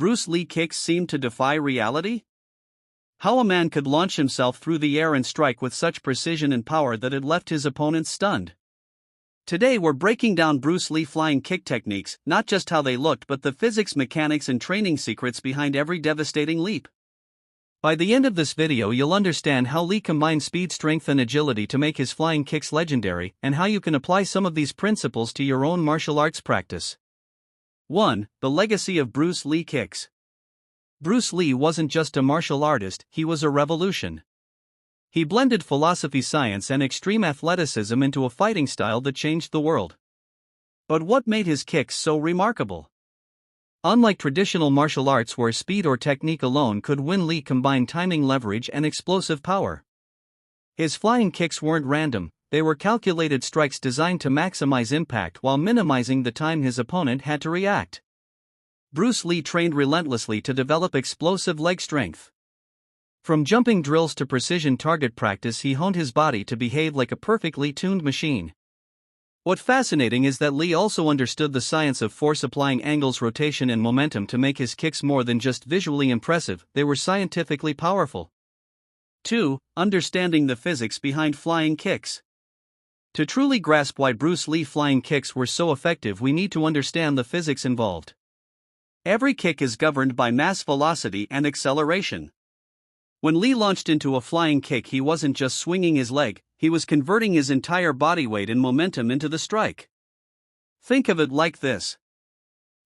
Bruce Lee kicks seemed to defy reality? How a man could launch himself through the air and strike with such precision and power that it left his opponents stunned. Today we're breaking down Bruce Lee flying kick techniques, not just how they looked but the physics, mechanics and training secrets behind every devastating leap. By the end of this video you'll understand how Lee combined speed, strength and agility to make his flying kicks legendary, and how you can apply some of these principles to your own martial arts practice. 1. The legacy of Bruce Lee kicks. Bruce Lee wasn't just a martial artist, he was a revolution. He blended philosophy, science and extreme athleticism into a fighting style that changed the world. But what made his kicks so remarkable? Unlike traditional martial arts where speed or technique alone could win, Lee combined timing, leverage and explosive power. His flying kicks weren't random, they were calculated strikes designed to maximize impact while minimizing the time his opponent had to react. Bruce Lee trained relentlessly to develop explosive leg strength. From jumping drills to precision target practice, he honed his body to behave like a perfectly tuned machine. What's fascinating is that Lee also understood the science of force, applying angles, rotation and momentum to make his kicks more than just visually impressive, they were scientifically powerful. 2. Understanding the physics behind flying kicks. To truly grasp why Bruce Lee flying kicks were so effective, we need to understand the physics involved. Every kick is governed by mass, velocity and acceleration. When Lee launched into a flying kick, he wasn't just swinging his leg, he was converting his entire body weight and momentum into the strike. Think of it like this.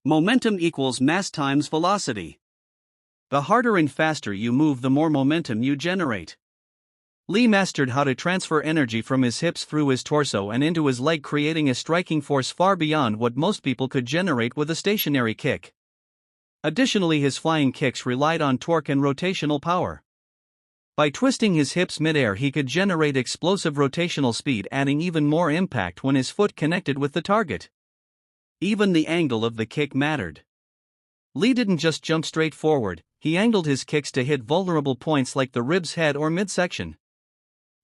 Momentum equals mass times velocity. The harder and faster you move, the more momentum you generate. Lee mastered how to transfer energy from his hips through his torso and into his leg, creating a striking force far beyond what most people could generate with a stationary kick. Additionally, his flying kicks relied on torque and rotational power. By twisting his hips mid-air, he could generate explosive rotational speed, adding even more impact when his foot connected with the target. Even the angle of the kick mattered. Lee didn't just jump straight forward, he angled his kicks to hit vulnerable points like the ribs, head or midsection.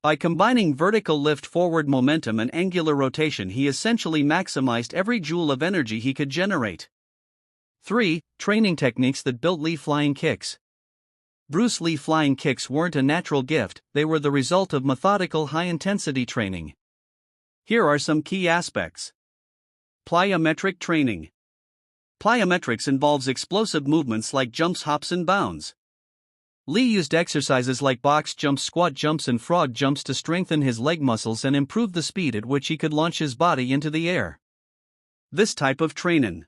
By combining vertical lift, forward momentum and angular rotation, he essentially maximized every joule of energy he could generate. 3. Training techniques that built Lee flying kicks. Bruce Lee flying kicks weren't a natural gift, they were the result of methodical, high-intensity training. Here are some key aspects. Plyometric training. Plyometrics involves explosive movements like jumps, hops and bounds. Lee used exercises like box jumps, squat jumps and frog jumps to strengthen his leg muscles and improve the speed at which he could launch his body into the air. This type of training